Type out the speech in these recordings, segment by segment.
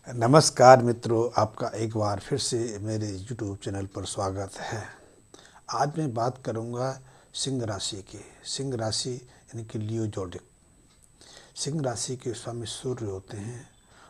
नमस्कार मित्रों, आपका एक बार फिर से मेरे YouTube चैनल पर स्वागत है। आज मैं बात करूंगा सिंह राशि की। सिंह राशि यानी कि लियो जोडिक। सिंह राशि के स्वामी सूर्य होते हैं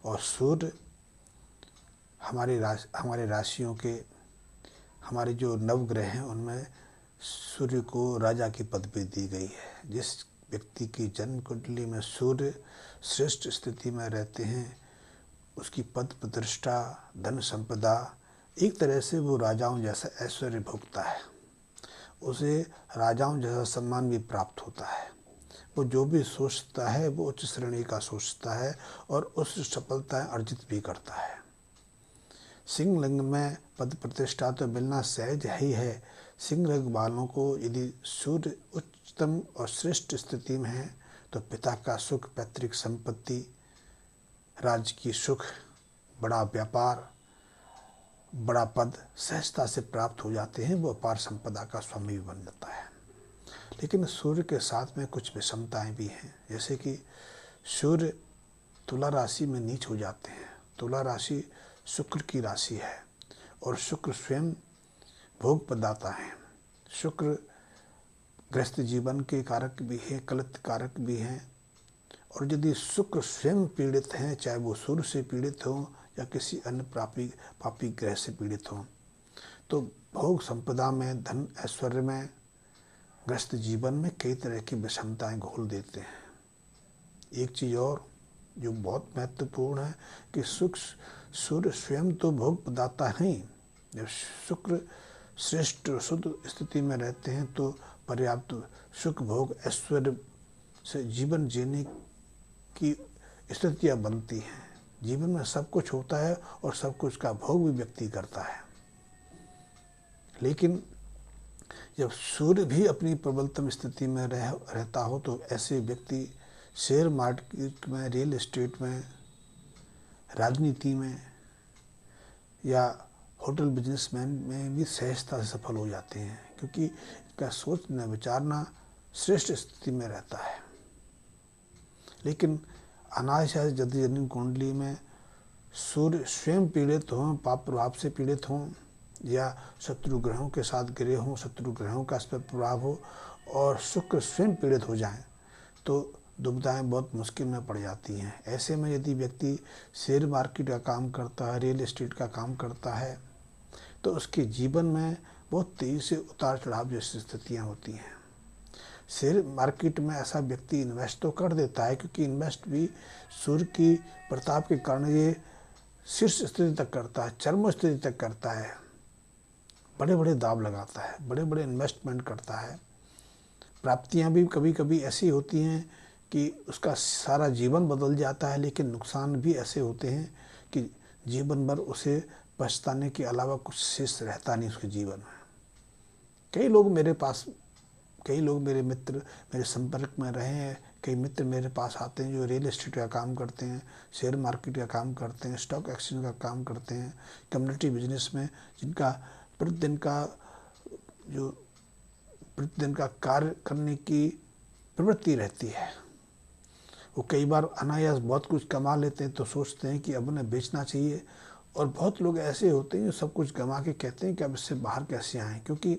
और सूर्य हमारे राशियों के हमारे जो नवग्रह हैं उनमें सूर्य को राजा की पदवी दी गई है। जिस व्यक्ति की जन्म कुंडली में सूर्य श्रेष्ठ स्थिति में रहते हैं उसकी पद प्रतिष्ठा, धन संपदा, एक तरह से वो राजाओं जैसा ऐश्वर्य भोगता है। उसे राजाओं जैसा सम्मान भी प्राप्त होता है। वो जो भी सोचता है वो उच्च श्रेणी का सोचता है और उस सफलताएं अर्जित भी करता है। सिंह लग्न में पद प्रतिष्ठा तो मिलना सहज ही है। सिंह लग्न वालों को यदि सूर्य उच्चतम और श्रेष्ठ स्थिति में है तो पिता का सुख, पैतृक संपत्ति, राज्य की सुख, बड़ा व्यापार, बड़ा पद सहजता से प्राप्त हो जाते हैं। वो अपार संपदा का स्वामी भी बन जाता है। लेकिन सूर्य के साथ में कुछ विषमताएं भी हैं, जैसे कि सूर्य तुला राशि में नीच हो जाते हैं। तुला राशि शुक्र की राशि है और शुक्र स्वयं भोग प्रदाता है। शुक्र गृहस्थ जीवन के कारक भी है, कलत्र कारक भी हैं। और यदि शुक्र स्वयं पीड़ित हैं, चाहे वो सूर्य से पीड़ित हो या किसी अन्य पापी ग्रह से पीड़ित हो, तो भोग संपदा में, धन ऐश्वर्य में, ग्रस्त जीवन में कई तरह की विषमताएं घोल देते हैं। एक चीज़ और जो बहुत महत्वपूर्ण है कि सूर्य स्वयं तो भोग प्रदाता नहीं। जब शुक्र श्रेष्ठ शुद्ध स्थिति में रहते हैं तो पर्याप्त सुख, भोग, ऐश्वर्य से जीवन जीने की स्थितियाँ बनती हैं। जीवन में सब कुछ होता है और सब कुछ का भोग भी व्यक्ति करता है। लेकिन जब सूर्य भी अपनी प्रबलतम स्थिति में रहता हो तो ऐसे व्यक्ति शेयर मार्केट में, रियल एस्टेट में, राजनीति में या होटल बिजनेसमैन में भी सहजता से सफल हो जाते हैं, क्योंकि इनका सोचना विचारना श्रेष्ठ स्थिति में रहता है। लेकिन अनायास यदि जन्म कुंडली में सूर्य स्वयं पीड़ित हों, पाप प्रभाव से पीड़ित हों या शत्रु ग्रहों के साथ गिरे हों, शत्रु ग्रहों का इस पर प्रभाव हो और शुक्र स्वयं पीड़ित हो जाएं, तो दुविधाएं बहुत मुश्किल में पड़ जाती हैं। ऐसे में यदि व्यक्ति शेयर मार्केट का काम करता है, रियल एस्टेट का काम करता है, तो उसके जीवन में बहुत तेज़ी से उतार चढ़ाव जैसी स्थितियाँ होती हैं। शेयर मार्केट में ऐसा व्यक्ति इन्वेस्ट तो कर देता है, क्योंकि इन्वेस्ट भी सूर्य की प्रताप के कारण ये शीर्ष स्थिति तक करता है, चरम स्थिति तक करता है, बड़े बड़े दाव लगाता है, बड़े बड़े इन्वेस्टमेंट करता है। प्राप्तियां भी कभी कभी ऐसी होती हैं कि उसका सारा जीवन बदल जाता है, लेकिन नुकसान भी ऐसे होते हैं कि जीवन भर उसे पछताने के अलावा कुछ शेष रहता नहीं उसके जीवन में। कई लोग मेरे मित्र मेरे संपर्क में रहे हैं। कई मित्र मेरे पास आते हैं जो रियल एस्टेट का काम करते हैं, शेयर मार्केट का काम करते हैं, स्टॉक एक्सचेंज का काम करते हैं, कम्युनिटी बिजनेस में जिनका प्रतिदिन का कार्य करने की प्रवृत्ति रहती है। वो कई बार अनायास बहुत कुछ कमा लेते हैं तो सोचते हैं कि अब उन्हें बेचना चाहिए, और बहुत लोग ऐसे होते हैं जो सब कुछ कमा के कहते हैं कि अब इससे बाहर कैसे आएँ, क्योंकि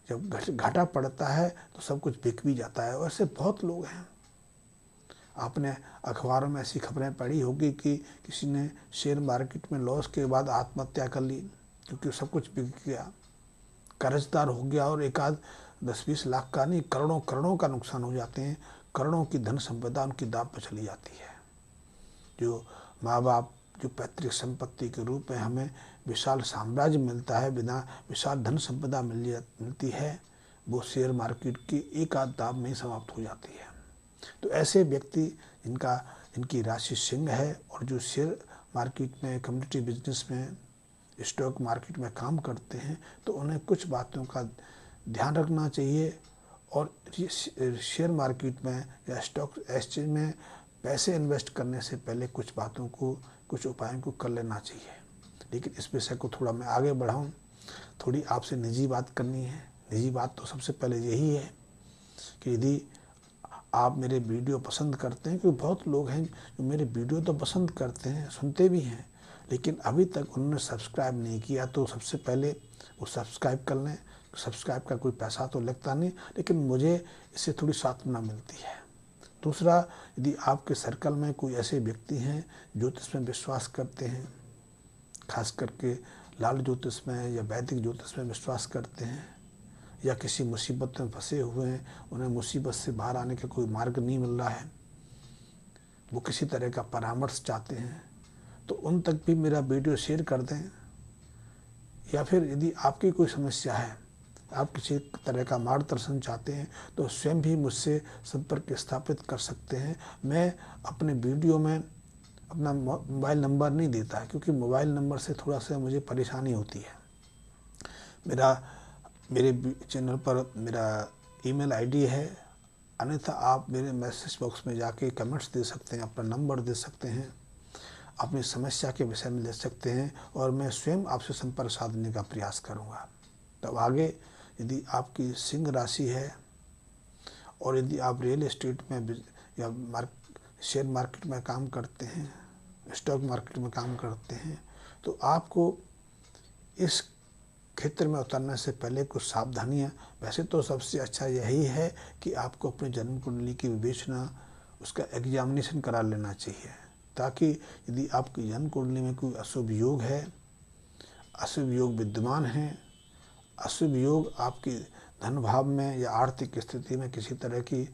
जब घाटा पड़ता है तो सब कुछ बिक भी जाता है। वैसे बहुत लोग हैं। आपने अखबारों में ऐसी खबरें पढ़ी होगी कि किसी ने शेयर मार्केट में लॉस के बाद आत्महत्या कर ली, क्योंकि सब कुछ बिक गया, कर्जदार हो गया और एक आध 10-20 लाख का नहीं, करोड़ों करोड़ों का नुकसान हो जाते हैं। करोड़ों की धन संपदा उनकी दाव पर चली जाती है। जो माँ बाप जो पैतृक संपत्ति के रूप में हमें विशाल साम्राज्य मिलता है, बिना विशाल धन संपदा मिलती है, वो शेयर मार्केट की एक आध दाव में ही समाप्त हो जाती है। तो ऐसे व्यक्ति इनकी राशि सिंह है और जो शेयर मार्केट में, कम्युनिटी बिजनेस में, स्टॉक मार्केट में काम करते हैं, तो उन्हें कुछ बातों का ध्यान रखना चाहिए और शेयर मार्केट में या स्टॉक एक्सचेंज में पैसे इन्वेस्ट करने से पहले कुछ उपायों को कर लेना चाहिए। लेकिन इस विषय को थोड़ा मैं आगे बढ़ाऊँ, थोड़ी आपसे निजी बात करनी है। निजी बात तो सबसे पहले यही है कि यदि आप मेरे वीडियो पसंद करते हैं, क्योंकि बहुत लोग हैं जो मेरे वीडियो तो पसंद करते हैं, सुनते भी हैं, लेकिन अभी तक उन्होंने सब्सक्राइब नहीं किया। तो सबसे पहले वो सब्सक्राइब कर लें। सब्सक्राइब का कोई पैसा तो लगता नहीं, लेकिन मुझे इससे थोड़ी सांत्वना मिलती है। दूसरा, यदि आपके सर्कल में कोई ऐसे व्यक्ति हैं ज्योतिष में विश्वास करते हैं, खास करके लाल ज्योतिष में या वैदिक ज्योतिष में विश्वास करते हैं, या किसी मुसीबत में फंसे हुए हैं, उन्हें मुसीबत से बाहर आने का कोई मार्ग नहीं मिल रहा है, वो किसी तरह का परामर्श चाहते हैं, तो उन तक भी मेरा वीडियो शेयर कर दें। या फिर यदि आपकी कोई समस्या है, आप किसी तरह का मार्गदर्शन चाहते हैं, तो स्वयं भी मुझसे संपर्क स्थापित कर सकते हैं। मैं अपने वीडियो में अपना मोबाइल नंबर नहीं देता है, क्योंकि मोबाइल नंबर से थोड़ा सा मुझे परेशानी होती है। मेरे चैनल पर मेरा ईमेल आईडी है, अन्यथा आप मेरे मैसेज बॉक्स में जाके कमेंट्स दे सकते हैं, अपना नंबर दे सकते हैं, अपनी समस्या के विषय में ले सकते हैं, और मैं स्वयं आपसे संपर्क साधने का प्रयास करूंगा। तब आगे यदि आपकी सिंह राशि है, और यदि आप रियल एस्टेट में या शेयर मार्केट में काम करते हैं, स्टॉक मार्केट में काम करते हैं, तो आपको इस क्षेत्र में उतरने से पहले कुछ सावधानियां, वैसे तो सबसे अच्छा यही है कि आपको अपने जन्म कुंडली की विवेचना, उसका एग्जामिनेशन करा लेना चाहिए, ताकि यदि आपकी जन्म कुंडली में कोई अशुभ योग है, अशुभ योग विद्यमान है, अशुभ योग आपके धन भाव में या आर्थिक स्थिति में किसी तरह की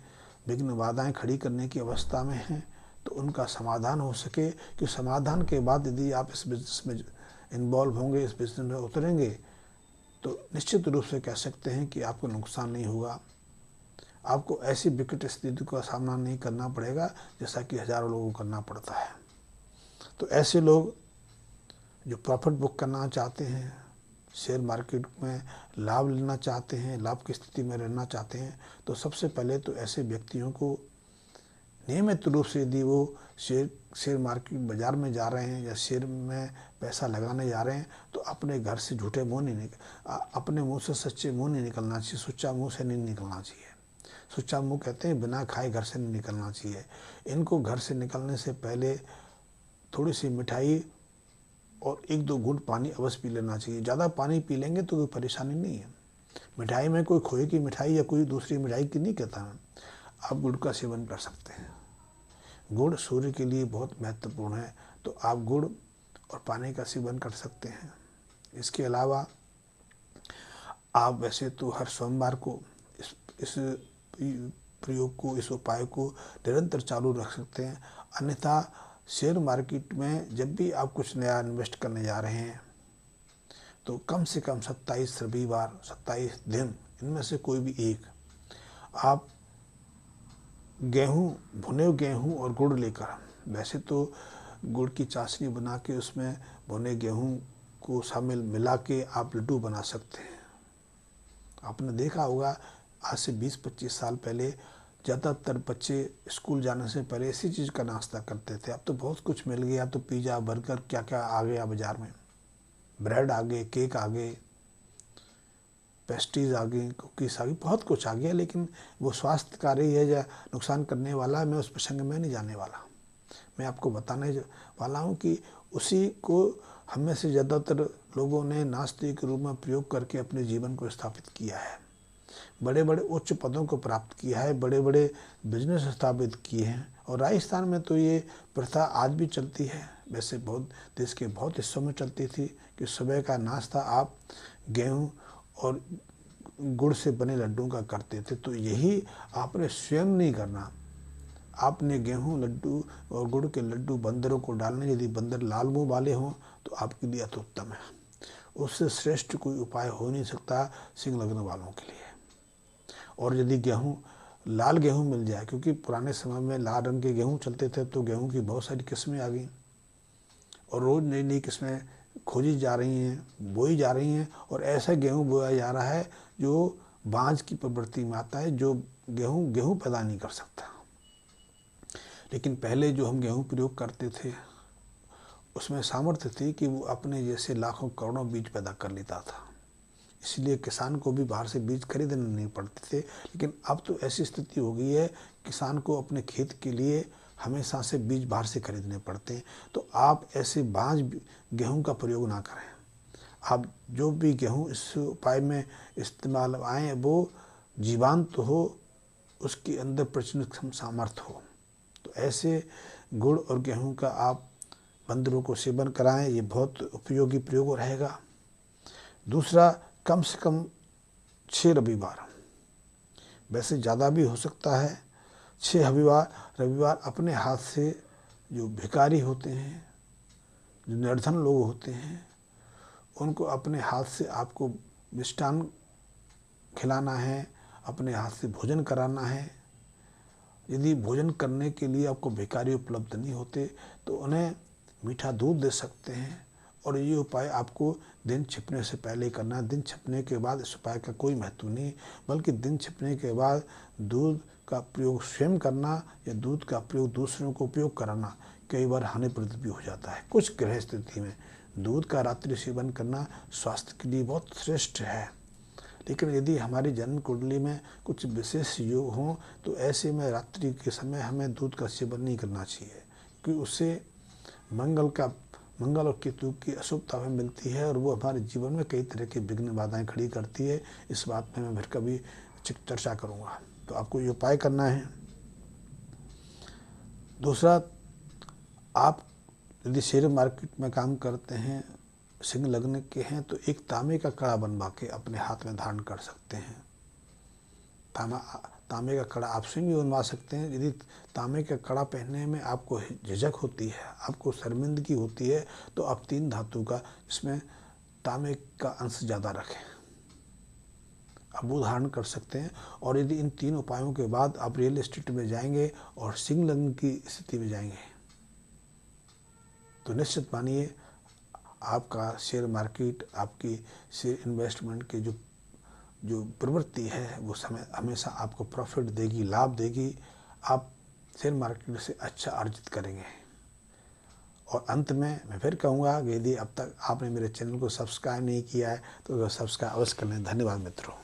विघ्न बाधाएं खड़ी करने की अवस्था में हैं, तो उनका समाधान हो सके। कि समाधान के बाद यदि आप इस बिजनेस में इन्वॉल्व होंगे, इस बिजनेस में उतरेंगे, तो निश्चित रूप से कह सकते हैं कि आपको नुकसान नहीं होगा। आपको ऐसी विकट स्थिति का सामना नहीं करना पड़ेगा जैसा कि हजारों लोगों को करना पड़ता है। तो ऐसे लोग जो प्रॉफिट बुक करना चाहते हैं, शेयर मार्केट में लाभ लेना चाहते हैं, लाभ की स्थिति में रहना चाहते हैं, तो सबसे पहले तो ऐसे व्यक्तियों को नियमित रूप से, यदि वो शेयर मार्केट बाजार में जा रहे हैं या शेयर में पैसा लगाने जा रहे हैं, तो अपने घर से झूठे मुंह नहीं अपने मुंह से सच्चे मुंह नहीं निकलना चाहिए, सुच्चा मुंह से नहीं निकलना चाहिए। सुच्चा मुंह कहते हैं बिना खाए घर से नहीं निकलना चाहिए। इनको घर से निकलने से पहले थोड़ी सी मिठाई और 1-2 घूंट पानी अवश्य पी लेना चाहिए। ज़्यादा पानी पी लेंगे तो कोई परेशानी नहीं है। मिठाई में कोई खोए की मिठाई या कोई दूसरी मिठाई की नहीं कहता मैं, आप गुड़ का सेवन कर सकते हैं। गुड़ सूर्य के लिए बहुत महत्वपूर्ण है, तो आप गुड़ और पानी का सेवन कर सकते हैं। इसके अलावा आप वैसे तो हर सोमवार को इस प्रयोग को, इस उपाय को निरंतर चालू रख सकते हैं। अन्यथा शेयर मार्केट में जब भी आप कुछ नया इन्वेस्ट करने जा रहे हैं, तो कम से कम 27 रविवार, 27 दिन, इनमें से कोई भी एक आप गेहूँ, भुने गेहूँ और गुड़ लेकर, वैसे तो गुड़ की चाशनी बना के उसमें भुने गेहूँ को शामिल मिला के आप लड्डू बना सकते हैं। आपने देखा होगा आज से 20-25 साल पहले ज़्यादातर बच्चे स्कूल जाने से पहले इसी चीज़ का नाश्ता करते थे। अब तो बहुत कुछ मिल गया, तो पिज़्ज़ा, बर्गर, क्या क्या आ गया बाज़ार में, ब्रेड आ गए, केक आ गए, पेस्ट्रीज आ गई, कुकीज़ आ गई, बहुत कुछ आ गया, लेकिन वो स्वास्थ्यकारी है या नुकसान करने वाला है, मैं उस प्रसंग में नहीं जाने वाला। मैं आपको बताने वाला हूँ कि उसी को हम में से ज़्यादातर लोगों ने नाश्ते के रूप में प्रयोग करके अपने जीवन को स्थापित किया है, बड़े बड़े उच्च पदों को प्राप्त किया है, बड़े बड़े बिजनेस स्थापित किए हैं। और राजस्थान में तो ये प्रथा आज भी चलती है, वैसे बहुत देश के बहुत हिस्सों में चलती थी कि सुबह का नाश्ता आप गेहूँ और गुड़ से बने लड्डू का करते थे। तो यही आपने स्वयं नहीं करना, आपने गेहूं, लड्डू और गुड़ के लड्डू बंदरों को डालने, यदि बंदर लाल मुंह वाले हों तो आपके लिए अति उत्तम है। उससे श्रेष्ठ कोई उपाय हो नहीं सकता सिंह लग्न वालों के लिए। और यदि गेहूं, लाल गेहूं मिल जाए, क्योंकि पुराने समय में लाल रंग के गेहूं चलते थे, तो गेहूं की बहुत सारी किस्में आ गई और रोज़ नई नई किस्में खोजी जा रही हैं, बोई जा रही हैं, और ऐसा गेहूं बोया जा रहा है जो बांझ की प्रवृत्ति में आता है, जो गेहूं पैदा नहीं कर सकता। लेकिन पहले जो हम गेहूं प्रयोग करते थे, उसमें सामर्थ्य थी कि वो अपने जैसे लाखों करोड़ों बीज पैदा कर लेता था। इसलिए किसान को भी बाहर से बीज खरीदने नहीं पड़ते थे। लेकिन अब तो ऐसी स्थिति हो गई है, किसान को अपने खेत के लिए हमेशा से बीज बाहर से खरीदने पड़ते हैं। तो आप ऐसे बांझ गेहूं का प्रयोग ना करें। आप जो भी गेहूं इस उपाय में इस्तेमाल आए वो जीवांत हो, उसके अंदर प्रचंड सामर्थ्य हो। तो ऐसे गुड़ और गेहूं का आप बंदरों को सेवन कराएं, ये बहुत उपयोगी प्रयोग रहेगा। दूसरा, कम से कम 6 रविवार, वैसे ज़्यादा भी हो सकता है, 6 रविवार अपने हाथ से, जो भिखारी होते हैं, जो निर्धन लोग होते हैं, उनको अपने हाथ से आपको मिष्ठान खिलाना है, अपने हाथ से भोजन कराना है। यदि भोजन करने के लिए आपको भिखारी उपलब्ध नहीं होते तो उन्हें मीठा दूध दे सकते हैं। और ये उपाय आपको दिन छिपने से पहले करना है। दिन छिपने के बाद इस उपाय का कोई महत्व नहीं, बल्कि दिन छिपने के बाद दूध का प्रयोग स्वयं करना या दूध का प्रयोग दूसरों को उपयोग कराना कई बार हानिप्रद भी हो जाता है। कुछ ग्रह स्थिति में दूध का रात्रि सेवन करना स्वास्थ्य के लिए बहुत श्रेष्ठ है। लेकिन यदि हमारी जन्म कुंडली में कुछ विशेष योग हों तो ऐसे में रात्रि के समय हमें दूध का सेवन नहीं करना चाहिए, क्योंकि उससे मंगल और केतु की अशुभता हमें मिलती है और वो हमारे जीवन में कई तरह की विघ्न बाधाएं खड़ी करती है। इस बात में मैं फिर कभी चर्चा करूँगा। तो आपको ये उपाय करना है। दूसरा, आप यदि शेयर मार्केट में काम करते हैं, सिंह लग्न के हैं, तो एक तांबे का कड़ा बनवा के अपने हाथ में धारण कर सकते हैं। तांबे का कड़ा आप स्वयं भी बनवा सकते हैं। यदि तांबे का कड़ा पहनने में आपको झिझक होती है, आपको शर्मिंदगी होती है, तो आप 3 धातु का इसमें तांबे का अंश ज़्यादा रखें, आप वो धारण कर सकते हैं। और यदि इन 3 उपायों के बाद आप रियल एस्टेट में जाएंगे और सिंह लग्न की स्थिति में जाएंगे तो निश्चित मानिए आपका शेयर मार्केट, आपकी शेयर इन्वेस्टमेंट की जो प्रवृत्ति है वो समय हमेशा आपको प्रॉफिट देगी, लाभ देगी। आप शेयर मार्केट से अच्छा अर्जित करेंगे। और अंत में मैं फिर कहूँगा कि यदि अब तक आपने मेरे चैनल को सब्सक्राइब नहीं किया है तो सब्सक्राइब अवश्य कर लें। धन्यवाद मित्रों।